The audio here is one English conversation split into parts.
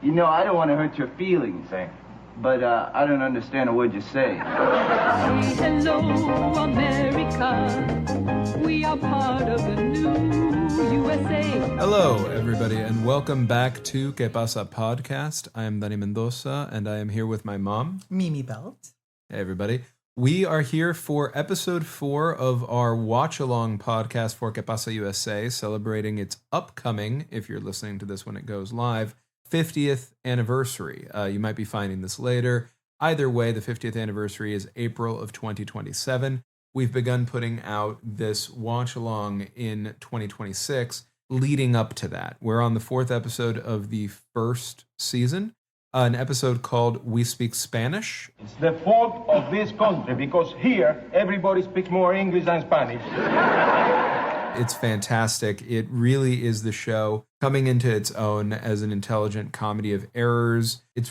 You know, I don't want to hurt your feelings, but I don't understand a word you say. Say hello, America. We are part of the new U.S.A. Hello, everybody, and welcome back to Qué Pasa podcast. I am Dani Mendoza, and I am here with my mom, Mimi Belt. Hey, everybody. We are here for episode 4 of our watch-along podcast for Qué Pasa U.S.A., celebrating its upcoming, if you're listening to this when it goes live, 50th anniversary. You might be finding this later. Either way, the 50th anniversary is April of 2027. We've begun putting out this watch-along in 2026, leading up to that. We're on the 4th episode of the first season, an episode called We Speak Spanish. It's the fault of this country, because here, everybody speaks more English than Spanish. It's fantastic. It really is the show coming into its own as an intelligent comedy of errors. It's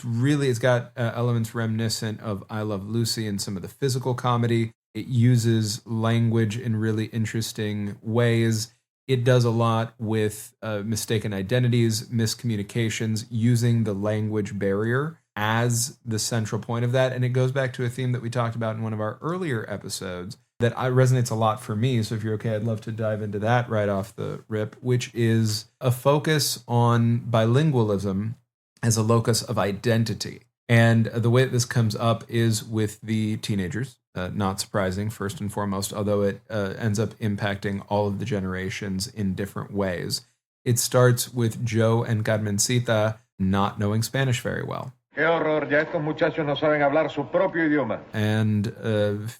got elements reminiscent of I Love Lucy and some of the physical comedy. It uses language in really interesting ways. It does a lot with mistaken identities, miscommunications, using the language barrier as the central point of that. And it goes back to a theme that we talked about in one of our earlier episodes that resonates a lot for me. So if you're okay, I'd love to dive into that right off the rip, which is a focus on bilingualism as a locus of identity. And the way that this comes up is with the teenagers. Not surprising, first and foremost, although it ends up impacting all of the generations in different ways. It starts with Joe and Carmencita not knowing Spanish very well. Qué horror, ya estos muchachos no saben hablar su propio idioma. And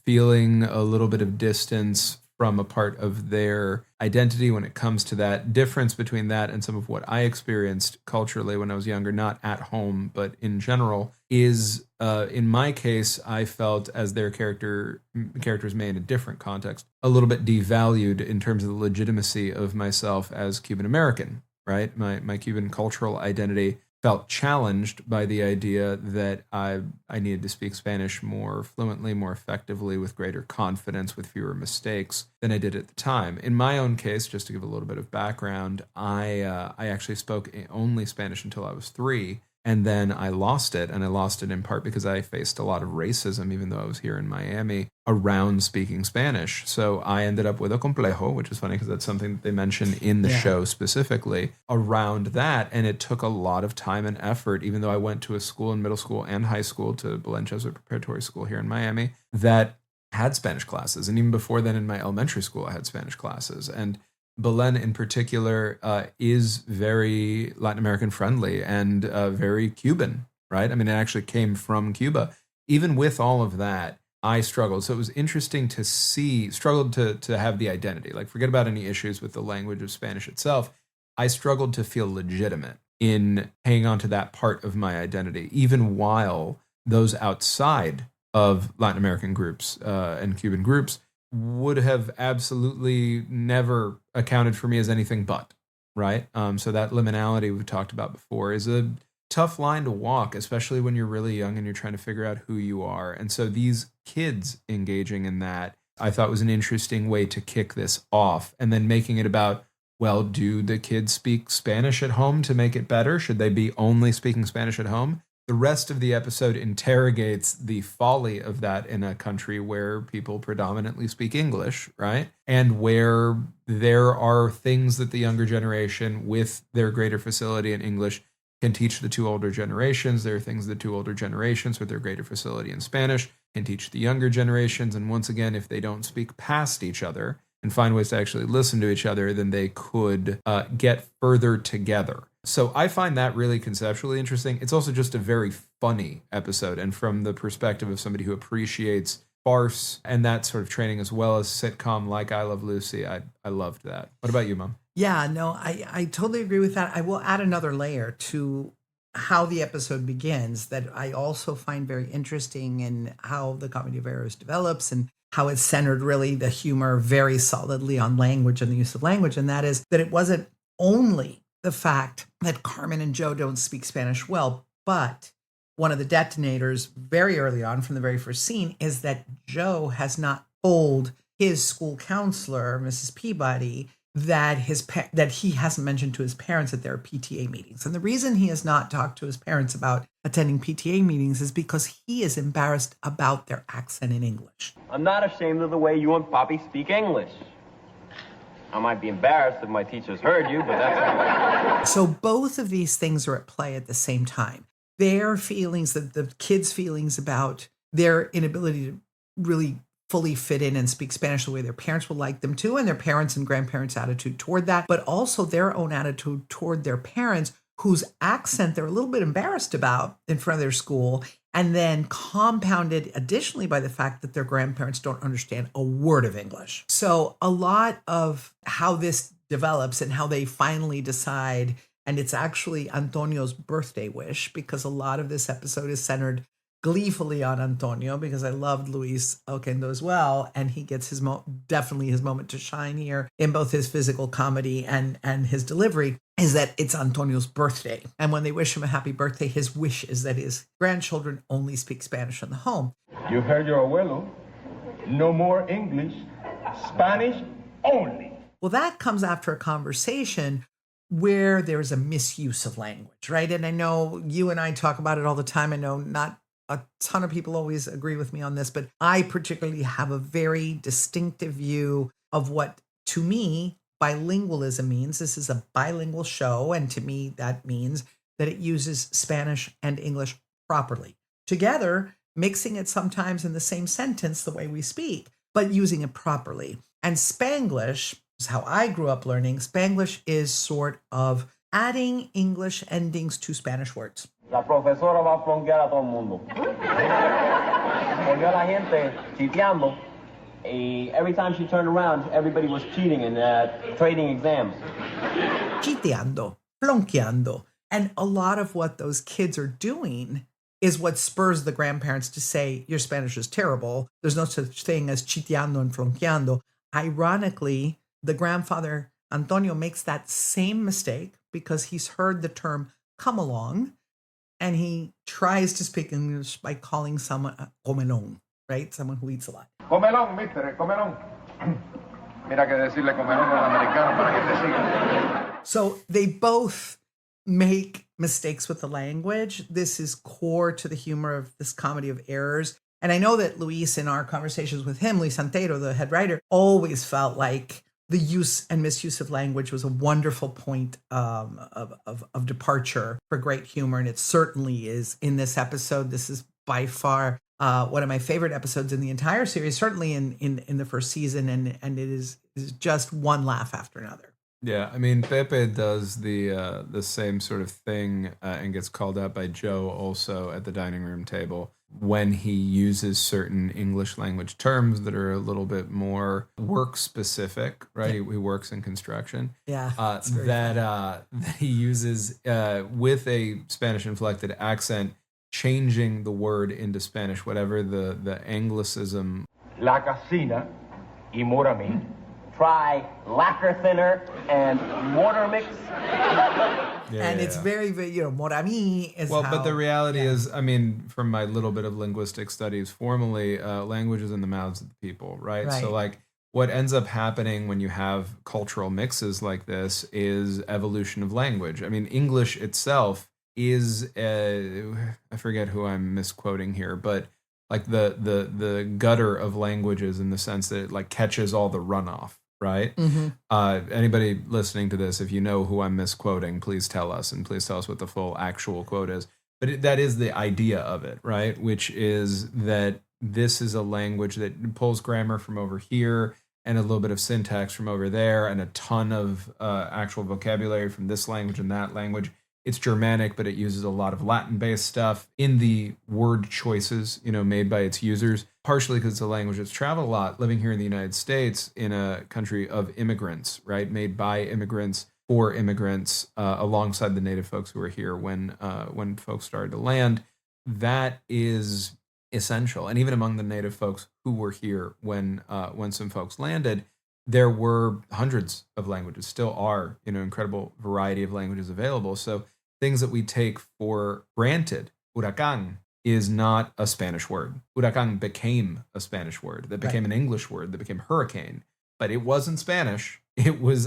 feeling a little bit of distance from a part of their identity when it comes to that. Difference between that and some of what I experienced culturally when I was younger, not at home, but in general, is in my case, I felt as their characters may in a different context, a little bit devalued in terms of the legitimacy of myself as Cuban American, right? My Cuban cultural identity felt challenged by the idea that I needed to speak Spanish more fluently, more effectively, with greater confidence, with fewer mistakes than I did at the time. In my own case, just to give a little bit of background, I actually spoke only Spanish until I was 3. And then I lost it, and I lost it in part because I faced a lot of racism, even though I was here in Miami, around speaking Spanish. So I ended up with a complejo, which is funny because that's something that they mention in the show specifically, around that. And it took a lot of time and effort, even though I went to a school in middle school and high school, to Belen Jesuit Preparatory School here in Miami, that had Spanish classes. And even before then, in my elementary school, I had Spanish classes. And Belen in particular is very Latin American friendly and very Cuban, right? I mean, it actually came from Cuba. Even with all of that, I struggled. So it was interesting to struggled to have the identity. Like, forget about any issues with the language of Spanish itself. I struggled to feel legitimate in hanging on to that part of my identity, even while those outside of Latin American groups and Cuban groups would have absolutely never accounted for me as anything but, right? So that liminality we've talked about before is a tough line to walk, especially when you're really young and you're trying to figure out who you are. And so these kids engaging in that, I thought was an interesting way to kick this off, and then making it about, well, do the kids speak Spanish at home to make it better? Should they be only speaking Spanish at home? The rest of the episode interrogates the folly of that in a country where people predominantly speak English, right? And where there are things that the younger generation, with their greater facility in English, can teach the 2 older generations. There are things the 2 older generations with their greater facility in Spanish can teach the younger generations. And once again, if they don't speak past each other and find ways to actually listen to each other, then they could get further together. So I find that really conceptually interesting. It's also just a very funny episode. And from the perspective of somebody who appreciates farce and that sort of training, as well as sitcom like I Love Lucy, I loved that. What about you, Mom? Yeah, no, I totally agree with that. I will add another layer to how the episode begins that I also find very interesting in how the comedy of errors develops and how it's centered really the humor very solidly on language and the use of language. And that is that it wasn't only the fact that Carmen and Joe don't speak Spanish well, but one of the detonators very early on from the very first scene is that Joe has not told his school counselor, Mrs. Peabody, that that he hasn't mentioned to his parents that there are PTA meetings. And the reason he has not talked to his parents about attending PTA meetings is because he is embarrassed about their accent in English. I'm not ashamed of the way you and Poppy speak English. I might be embarrassed if my teachers heard you, but that's... So both of these things are at play at the same time. Their feelings, the kids' feelings about their inability to really fully fit in and speak Spanish the way their parents would like them to, and their parents and grandparents' attitude toward that, but also their own attitude toward their parents, whose accent they're a little bit embarrassed about in front of their school, and then compounded additionally by the fact that their grandparents don't understand a word of English. So a lot of how this develops and how they finally decide, and it's actually Antonio's birthday wish, because a lot of this episode is centered gleefully on Antonio, because I loved Luis Oquendo as well, and he gets his definitely his moment to shine here in both his physical comedy and his delivery, is that it's Antonio's birthday. And when they wish him a happy birthday, his wish is that his grandchildren only speak Spanish in the home. You heard your abuelo. No more English. Spanish only. Well, that comes after a conversation where there's a misuse of language, right? And I know you and I talk about it all the time. I know not a ton of people always agree with me on this, but I particularly have a very distinctive view of what, to me, bilingualism means. This is a bilingual show, and to me, that means that it uses Spanish and English properly together, mixing it sometimes in the same sentence the way we speak, but using it properly. And Spanglish is how I grew up learning. Spanglish is sort of adding English endings to Spanish words. La profesora va a flonquear a todo el mundo. Volvió a la gente chiteando. Every time she turned around, everybody was cheating and trading exams. Chiteando, flonqueando. And a lot of what those kids are doing is what spurs the grandparents to say, your Spanish is terrible. There's no such thing as chiteando and flonqueando. Ironically, the grandfather, Antonio, makes that same mistake because he's heard the term come along, and he tries to speak English by calling someone a comelón, right? Someone who eats a lot. Comelón, mister, comelón. Mira que decirle comelón al americano para que te siga. So they both make mistakes with the language. This is core to the humor of this comedy of errors. And I know that Luis, in our conversations with him, Luis Santero, the head writer, always felt like the use and misuse of language was a wonderful point of departure for great humor. And it certainly is in this episode. This is by far one of my favorite episodes in the entire series, certainly in the first season. And it is just one laugh after another. Yeah, I mean, Pepe does the same sort of thing and gets called out by Joe also at the dining room table when he uses certain English language terms that are a little bit more work specific, right? Yeah. He works in construction. Yeah, that he uses with a Spanish inflected accent, changing the word into Spanish, whatever the Anglicism. La casina y moramine. Try lacquer thinner and mortar mix. And it's very, very, morami is well, how, but the reality is, I mean, from my little bit of linguistic studies, formally, language is in the mouths of the people, right? So, like, what ends up happening when you have cultural mixes like this is evolution of language. I mean, English itself is, I forget who I'm misquoting here, but like the gutter of languages in the sense that it like catches all the runoff. Right? Mm-hmm. Anybody listening to this, if you know who I'm misquoting, please tell us, and please tell us what the full actual quote is. But that is the idea of it, right? Which is that this is a language that pulls grammar from over here and a little bit of syntax from over there and a ton of actual vocabulary from this language and that language. It's Germanic, but it uses a lot of Latin-based stuff in the word choices, made by its users, partially because it's a language that's traveled a lot, living here in the United States in a country of immigrants, right? Made by immigrants for immigrants, alongside the native folks who were here when folks started to land. That is essential. And even among the native folks who were here when some folks landed, there were hundreds of languages, still are, incredible variety of languages available. So things that we take for granted, huracán is not a Spanish word. Huracán became a Spanish word that became an English word that became hurricane. but it wasn't Spanish. It was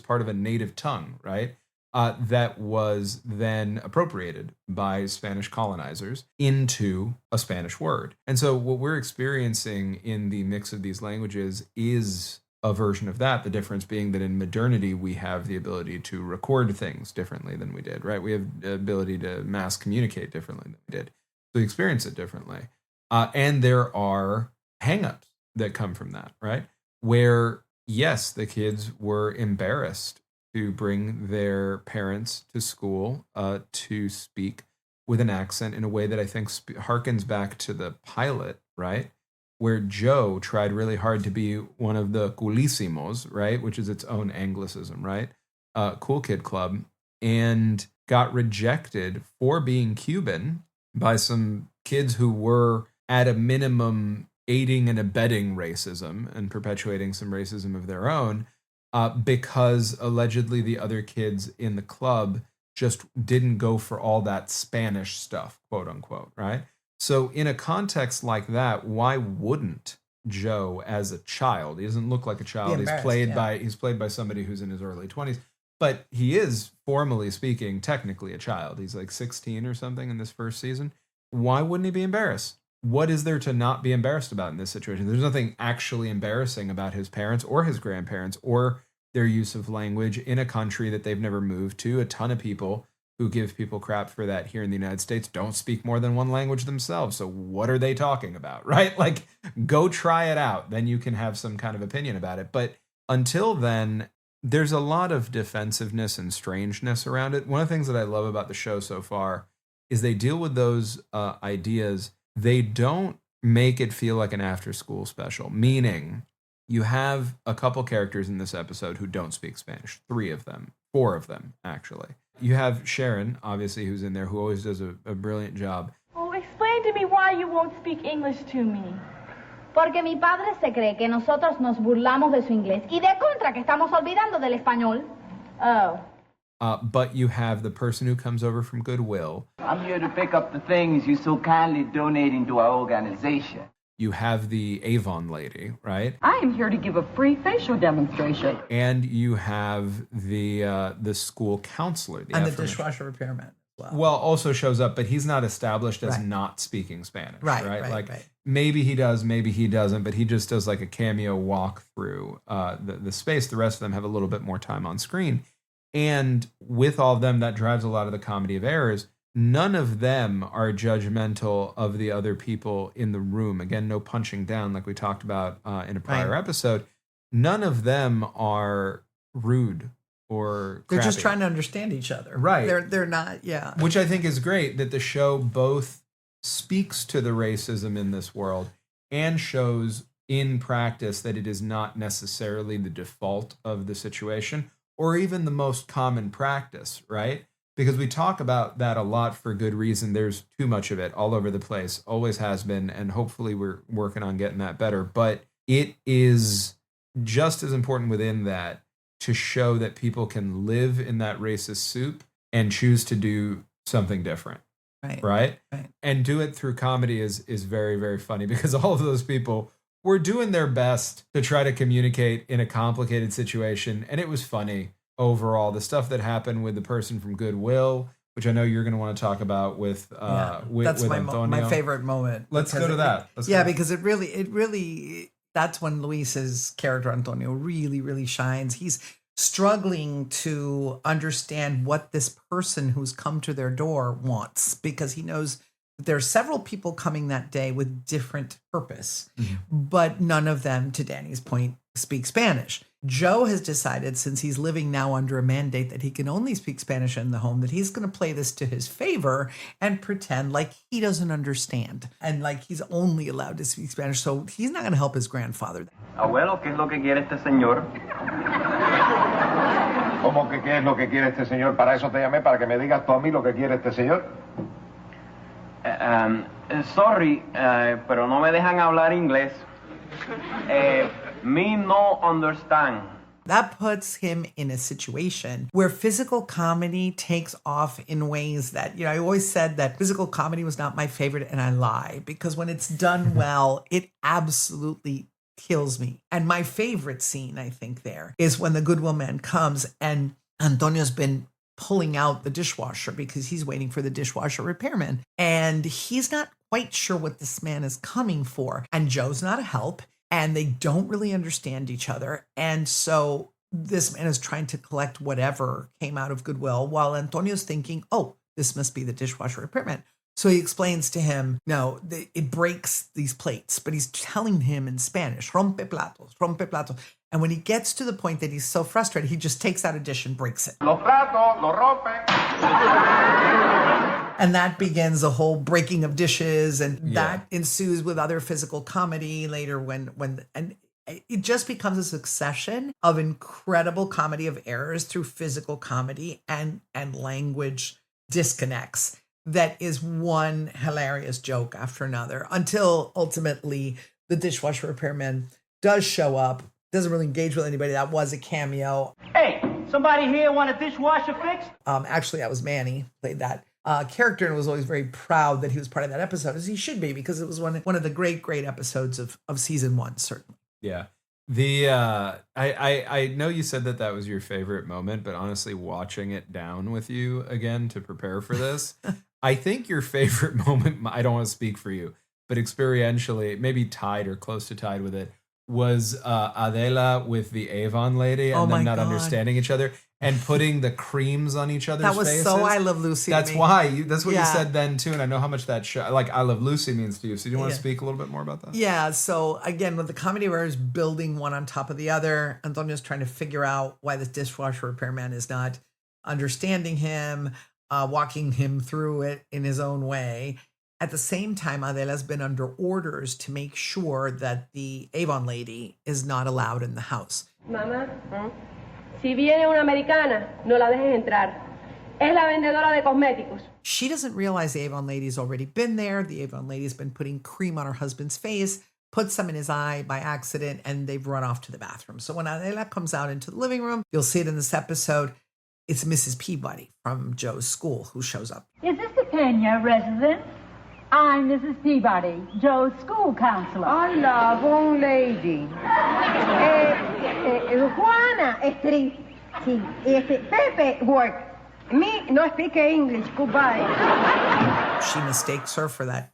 part of a native tongue, right? That was then appropriated by Spanish colonizers into a Spanish word. And so what we're experiencing in the mix of these languages is a version of that, the difference being that in modernity, we have the ability to record things differently than we did, right? We have the ability to mass communicate differently than we did. So we experience it differently. And there are hangups that come from that, right? Where, yes, the kids were embarrassed to bring their parents to school to speak with an accent in a way that I think harkens back to the pilot, right? Where Joe tried really hard to be one of the coolísimos, right? Which is its own Anglicism, right? Cool Kid Club, and got rejected for being Cuban by some kids who were at a minimum aiding and abetting racism and perpetuating some racism of their own, because allegedly the other kids in the club just didn't go for all that Spanish stuff, quote unquote, right? So in a context like that, why wouldn't Joe, as a child, he doesn't look like a child. He's played by somebody who's in his early 20s, but he is, formally speaking, technically a child. He's like 16 or something in this first season. Why wouldn't he be embarrassed? What is there to not be embarrassed about in this situation? There's nothing actually embarrassing about his parents or his grandparents or their use of language in a country that they've never moved to. A ton of people who give people crap for that here in the United States don't speak more than one language themselves. So what are they talking about, right? Like, go try it out. Then you can have some kind of opinion about it. But until then, there's a lot of defensiveness and strangeness around it. One of the things that I love about the show so far is they deal with those ideas. They don't make it feel like an after-school special, meaning you have a couple characters in this episode who don't speak Spanish. 4 of them, actually. You have Sharon, obviously, who's in there, who always does a brilliant job. Oh, explain to me why you won't speak English to me. Porque mi padre se cree que nosotros nos burlamos de su inglés y de contra que estamos olvidando del español. Oh. But you have the person who comes over from Goodwill. I'm here to pick up the things you so kindly donating to our organization. You have the Avon lady, right? I am here to give a free facial demonstration. And you have the school counselor. And the dishwasher repairman. Well, also shows up, but he's not established as not speaking Spanish. Right. Maybe he does, maybe he doesn't, but he just does like a cameo walk through the space. The rest of them have a little bit more time on screen. And with all of them, that drives a lot of the comedy of errors. None of them are judgmental of the other people in the room. Again, no punching down like we talked about in a prior episode. None of them are rude or they're crappy. Just trying to understand each other. Right. They're not, yeah. Which I think is great that the show both speaks to the racism in this world and shows in practice that it is not necessarily the default of the situation or even the most common practice, right? Because we talk about that a lot for good reason. There's too much of it all over the place, always has been, and hopefully we're working on getting that better. But it is just as important within that to show that people can live in that racist soup and choose to do something different. Right? And do it through comedy is very, very funny because all of those people were doing their best to try to communicate in a complicated situation. And it was funny overall. The stuff that happened with the person from Goodwill, which I know you're going to want to talk about with that's Antonio. My favorite moment. Let's go to that. Because it really that's when Luis's character Antonio really, really shines. He's struggling to understand what this person who's come to their door wants because he knows that there are several people coming that day with different purpose, but none of them, to Danny's point, speak Spanish. Joe has decided, since he's living now under a mandate that he can only speak Spanish in the home, that he's going to play this to his favor and pretend like he doesn't understand and like he's only allowed to speak Spanish. So he's not going to help his grandfather. Abuelo, ¿qué es lo que quiere este señor? ¿Cómo que qué es lo que quiere este señor? Para eso te llamé, para que me digas tú a mí lo que quiere este señor. Sorry, pero no me dejan hablar inglés. Me no understand. That puts him in a situation where physical comedy takes off in ways that, I always said that physical comedy was not my favorite, and I lie, because when it's done well, it absolutely kills me. And my favorite scene, I think, there is when the Goodwill man comes and Antonio's been pulling out the dishwasher because he's waiting for the dishwasher repairman. And he's not quite sure what this man is coming for. And Joe's not a help. And they don't really understand each other. And so this man is trying to collect whatever came out of Goodwill while Antonio's thinking, oh, this must be the dishwasher repairman. So he explains to him, no, it breaks these plates, but he's telling him in Spanish, rompe platos, rompe platos. And when he gets to the point that he's so frustrated, he just takes out a dish and breaks it. Los platos, los rompe. And that begins a whole breaking of dishes, and that ensues with other physical comedy later and it just becomes a succession of incredible comedy of errors through physical comedy and language disconnects. That is one hilarious joke after another until ultimately the dishwasher repairman does show up, doesn't really engage with anybody. That was a cameo. Hey, somebody here want a dishwasher fixed? Actually, that was Manny, played that character, and was always very proud that he was part of that episode, as he should be, because it was one of the great episodes of season 1, certainly. Yeah. I know you said that was your favorite moment, but honestly, watching it down with you again to prepare for this, I think your favorite moment, I don't want to speak for you, but experientially, maybe tied or close to tied with it, was Adela with the Avon lady and them not understanding each other and putting the creams on each other's faces. That was so I Love Lucy. That's why. That's what you said then too, and I know how much that show, like I Love Lucy, means to you. So do you want to speak a little bit more about that? Yeah. So again, with the comedy of errors building one on top of the other, Antonio's trying to figure out why this dishwasher repairman is not understanding him, walking him through it in his own way. At the same time, Adela's been under orders to make sure that the Avon lady is not allowed in the house. Mamá, si viene una americana, no la dejes entrar. Es la vendedora de cosméticos. She doesn't realize the Avon lady's already been there. The Avon lady's been putting cream on her husband's face, put some in his eye by accident, and they've run off to the bathroom. So when Adela comes out into the living room, you'll see it in this episode, it's Mrs. Peabody from Joe's school who shows up. Is this the Pena residence? I'm Mrs. Peabody, Joe's school counselor. Hola, bon lady. Juana, Pepe work. Me no speak English. Goodbye. She mistakes her for that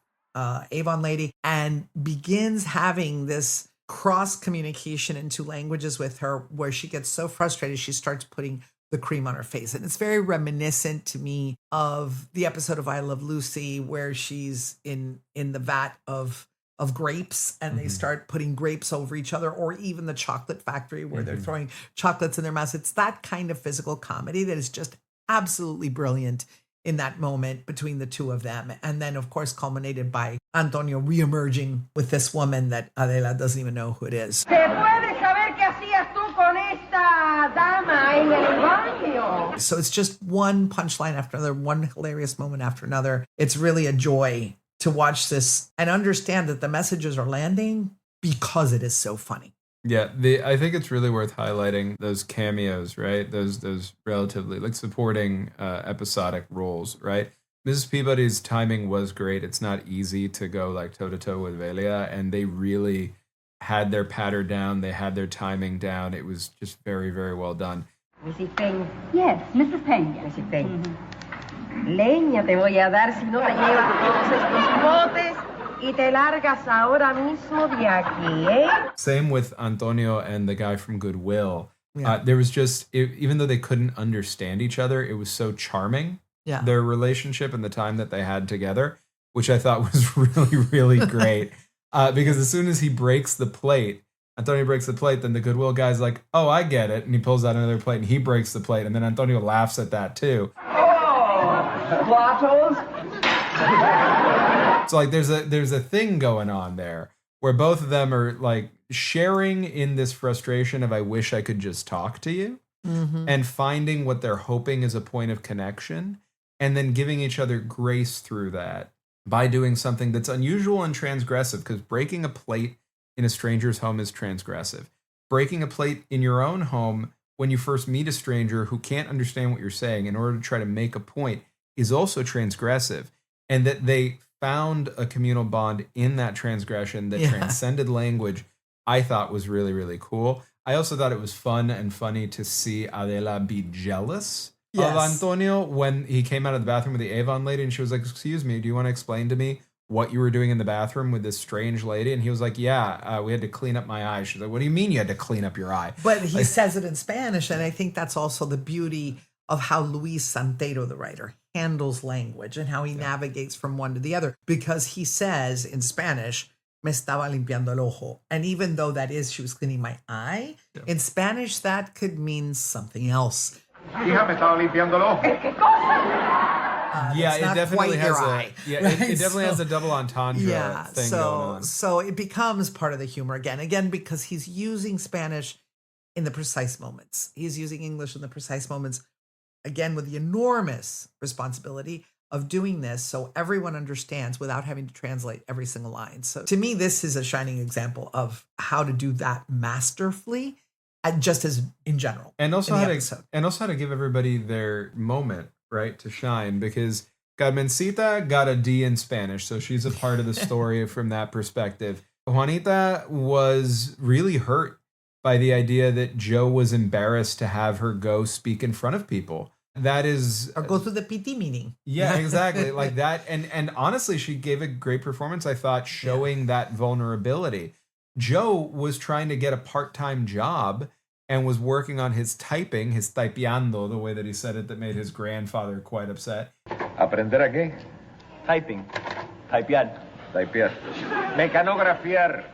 Avon lady and begins having this cross communication in 2 languages with her, where she gets so frustrated she starts putting the cream on her face. And it's very reminiscent to me of the episode of I Love Lucy, where she's in the vat of grapes and they start putting grapes over each other, or even the chocolate factory where they're throwing chocolates in their mouths. It's that kind of physical comedy that is just absolutely brilliant in that moment between the two of them. And then, of course, culminated by Antonio reemerging with this woman that Adela doesn't even know who it is. ¿Se puede saber qué hacías tú con esta dama en el baño? So it's just one punchline after another, one hilarious moment after another. It's really a joy to watch this and understand that the messages are landing because it is so funny. Yeah, I think it's really worth highlighting those cameos, right? Those relatively like supporting episodic roles, right? Mrs. Peabody's timing was great. It's not easy to go like toe to toe with Velia, and they really had their pattern down. They had their timing down. It was just very, very well done. Mrs. Pena. Yes, Mrs. Pena. Mrs. Pena. Leña te voy a dar si no te llevas todos estos botes. Y te largas ahora mismo de aquí, eh? Same with Antonio and the guy from Goodwill. Yeah. There was just, even though they couldn't understand each other, it was so charming, their relationship and the time that they had together, which I thought was really, really great. Because as soon as he breaks the plate, Antonio breaks the plate, then the Goodwill guy's like, oh, I get it. And he pulls out another plate and he breaks the plate. And then Antonio laughs at that too. Oh, platos. So like there's a thing going on there where both of them are like sharing in this frustration of I wish I could just talk to you, and finding what they're hoping is a point of connection, and then giving each other grace through that by doing something that's unusual and transgressive, because breaking a plate in a stranger's home is transgressive. Breaking a plate in your own home when you first meet a stranger who can't understand what you're saying in order to try to make a point is also transgressive. And that they found a communal bond in that transgression that transcended language I thought was really, really cool. I also thought it was fun and funny to see Adela be jealous of Antonio when he came out of the bathroom with the Avon lady and she was like, excuse me, do you want to explain to me what you were doing in the bathroom with this strange lady? And he was like, yeah, we had to clean up my eye. She's like, what do you mean you had to clean up your eye? But he says it in Spanish, and I think that's also the beauty of how Luis Santero, the writer, handles language and how he navigates from one to the other. Because he says in Spanish, me estaba limpiando el ojo. And even though that is, she was cleaning my eye, in Spanish, that could mean something else. Hija, me estaba limpiando el ojo. Yeah, it definitely has eye, it definitely has a double entendre thing going on. So it becomes part of the humor again, because he's using Spanish in the precise moments. He's using English in the precise moments, again, with the enormous responsibility of doing this so everyone understands without having to translate every single line. So to me, this is a shining example of how to do that masterfully, just as in general. And also how to give everybody their moment, right, to shine, because Carmencita got a D in Spanish, so she's a part of the story from that perspective. Juanita was really hurt by the idea that Joe was embarrassed to have her go speak in front of people. That is... Or go to the PT meeting. Yeah, exactly. Like that. And honestly, she gave a great performance, I thought, showing that vulnerability. Joe was trying to get a part-time job and was working on his typing, his typeando, the way that he said it, that made his grandfather quite upset. ¿Aprender a qué? Typing. Typear. Typear. Mecanografiar.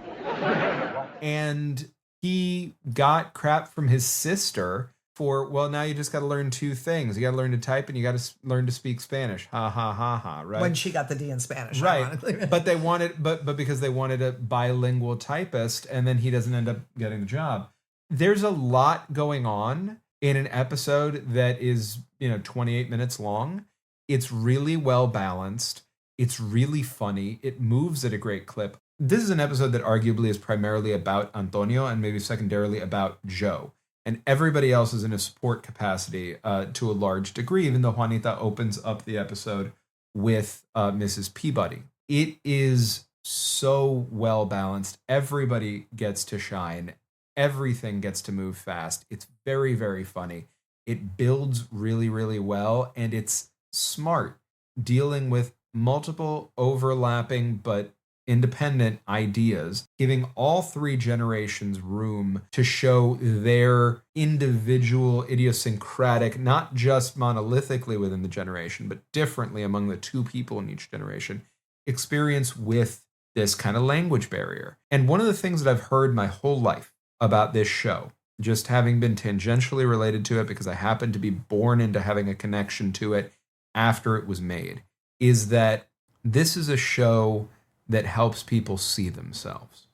And he got crap from his sister for, well, now you just got to learn two things. You got to learn to type and you got to learn to speak Spanish. Ha, ha, ha, ha, right? When she got the D in Spanish, right. Ironically. But they wanted, but because they wanted a bilingual typist, and then he doesn't end up getting the job. There's a lot going on in an episode that is, 28 minutes long. It's really well balanced. It's really funny. It moves at a great clip. This is an episode that arguably is primarily about Antonio and maybe secondarily about Joe. And everybody else is in a support capacity to a large degree, even though Juanita opens up the episode with Mrs. Peabody. It is so well balanced. Everybody gets to shine. Everything gets to move fast. It's very, very funny. It builds really, really well, and it's smart, dealing with multiple overlapping but independent ideas, giving all three generations room to show their individual idiosyncratic, not just monolithically within the generation, but differently among the two people in each generation, experience with this kind of language barrier. And one of the things that I've heard my whole life about this show, just having been tangentially related to it because I happened to be born into having a connection to it after it was made, is that this is a show that helps people see themselves.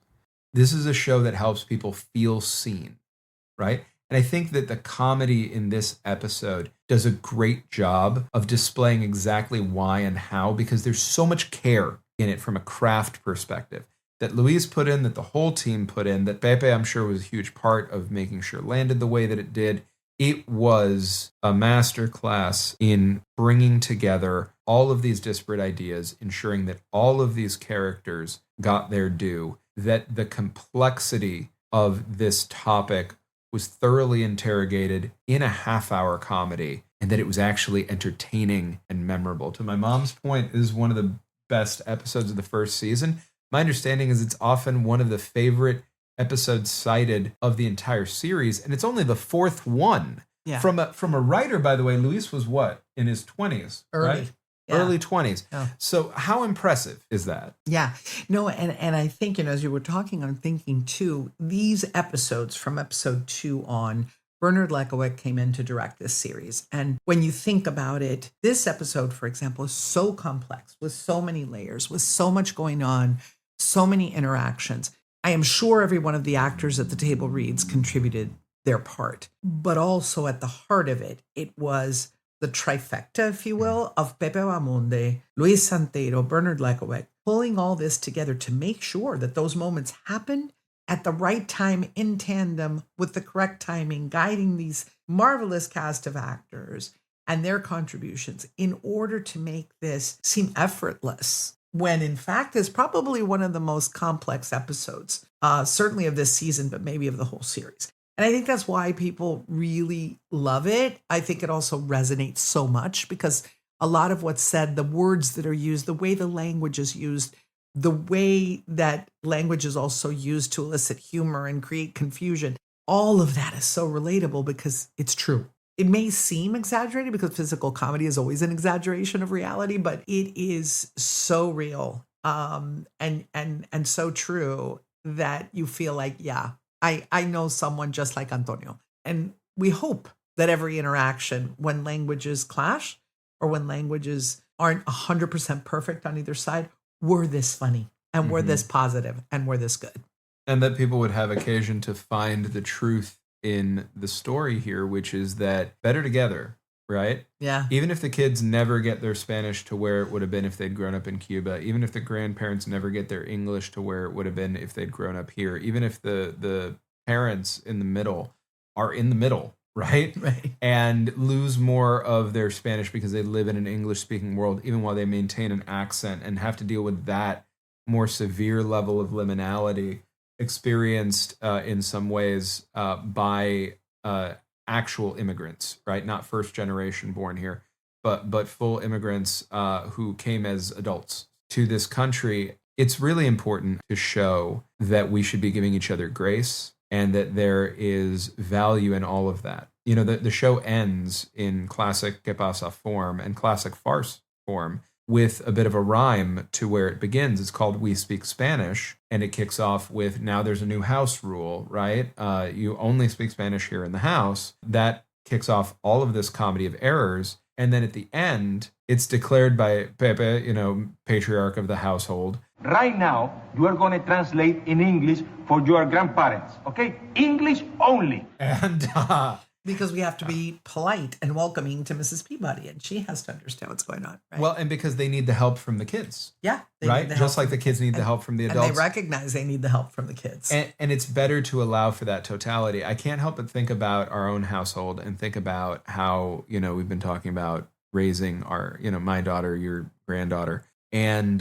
This is a show that helps people feel seen, right? And I think that the comedy in this episode does a great job of displaying exactly why and how, because there's so much care in it from a craft perspective that Luis put in, that the whole team put in, that Pepe, I'm sure, was a huge part of making sure it landed the way that it did. It was a masterclass in bringing together all of these disparate ideas, ensuring that all of these characters got their due, that the complexity of this topic was thoroughly interrogated in a half-hour comedy, and that it was actually entertaining and memorable. To my mom's point, this is one of the best episodes of the first season. My understanding is it's often one of the favorite episodes cited of the entire series, and it's only the fourth one. Yeah. From a writer, by the way. Luis was what, in his 20s, right? Early 20s. Yeah. So how impressive is that? Yeah. No, and I think, as you were talking, I'm thinking too, these episodes from episode 2 on, Bernard Lekowicz came in to direct this series. And when you think about it, this episode, for example, is so complex, with so many layers, with so much going on, so many interactions. I am sure every one of the actors at the table reads contributed their part. But also at the heart of it, it was the trifecta, if you will, of Pepe Bahamonde, Luis Santero, Bernard Lekowicz, pulling all this together to make sure that those moments happened at the right time in tandem with the correct timing, guiding these marvelous cast of actors and their contributions in order to make this seem effortless when in fact is probably one of the most complex episodes, certainly of this season, but maybe of the whole series. And I think that's why people really love it. I think it also resonates so much because a lot of what's said, the words that are used, the way the language is used, the way that language is also used to elicit humor and create confusion, all of that is so relatable because it's true. It may seem exaggerated because physical comedy is always an exaggeration of reality, but it is so real and so true that you feel like, yeah, I know someone just like Antonio. And we hope that every interaction, when languages clash or when languages aren't 100% perfect on either side, we're this funny and we're this positive and we're this good. And that people would have occasion to find the truth in the story here, which is that better together, right? Yeah. Even if the kids never get their Spanish to where it would have been if they'd grown up in Cuba, even if the grandparents never get their English to where it would have been if they'd grown up here, even if the parents in the middle are in the middle, right? Right. And lose more of their Spanish because they live in an English-speaking world, even while they maintain an accent and have to deal with that more severe level of liminality experienced in some ways by actual immigrants, right? Not first generation born here, but full immigrants who came as adults to this country. It's really important to show that we should be giving each other grace and that there is value in all of that. You know, the show ends in classic Qué Pasa form and classic farce form with a bit of a rhyme to where it begins. It's called We Speak Spanish, and it kicks off with, now there's a new house rule, right? You only speak Spanish here in the house. That kicks off all of this comedy of errors. And then at the end, it's declared by Pepe, you know, patriarch of the household. Right now, you are going to translate in English for your grandparents, okay? English only. And because we have to be polite and welcoming to Mrs. Peabody, and she has to understand what's going on. Right? Well, and because they need the help from the kids. Yeah. Right? Just like the kids need the help from the adults. And they recognize they need the help from the kids. And it's better to allow for that totality. I can't help but think about our own household and think about how, you know, we've been talking about raising our, you know, my daughter, your granddaughter, and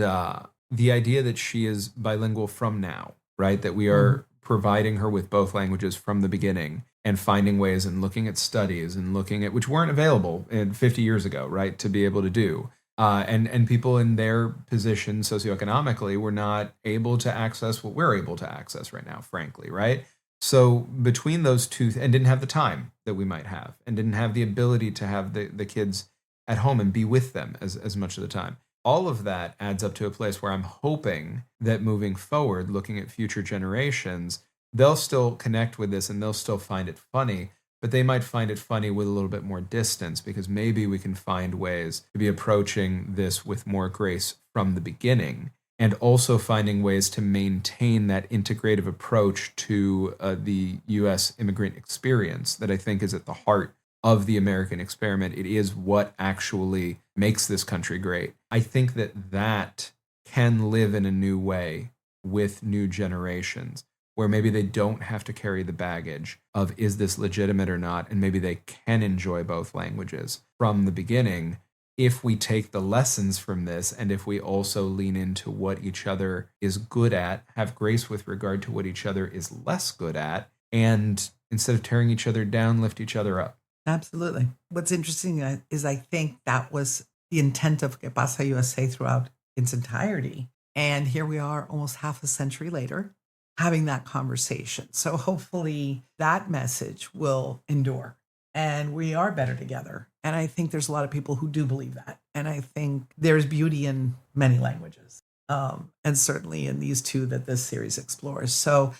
the idea that she is bilingual from now, right? That we are providing her with both languages from the beginning and finding ways and looking at studies and looking at, which weren't available 50 years ago, right? To be able to do. And people in their position socioeconomically were not able to access what we're able to access right now, frankly, right? So between those two, and didn't have the time that we might have, and didn't have the ability to have the kids at home and be with them as much of the time. All of that adds up to a place where I'm hoping that moving forward, looking at future generations, they'll still connect with this and they'll still find it funny, but they might find it funny with a little bit more distance because maybe we can find ways to be approaching this with more grace from the beginning and also finding ways to maintain that integrative approach to the U.S. immigrant experience that I think is at the heart of the American experiment. It is what actually makes this country great. I think that can live in a new way with new generations, where maybe they don't have to carry the baggage of, is this legitimate or not? And maybe they can enjoy both languages from the beginning if we take the lessons from this and if we also lean into what each other is good at, have grace with regard to what each other is less good at, and instead of tearing each other down, lift each other up. Absolutely. What's interesting is I think that was the intent of Qué Pasa U.S.A. throughout its entirety. And here we are almost half a century later having that conversation. So hopefully that message will endure and we are better together. And I think there's a lot of people who do believe that. And I think there's beauty in many languages and certainly in these two that this series explores. So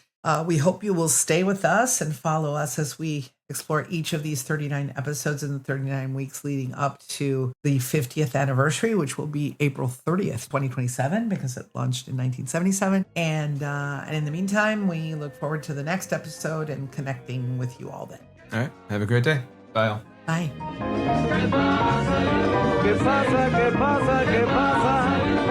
we hope you will stay with us and follow us as we explore each of these 39 episodes in the 39 weeks leading up to the 50th anniversary, which will be April 30th, 2027, because it launched in 1977. And in the meantime, we look forward to the next episode and connecting with you all then. All right. Have a great day. Bye all. Bye. ¿Qué pasa? ¿Qué pasa? ¿Qué pasa?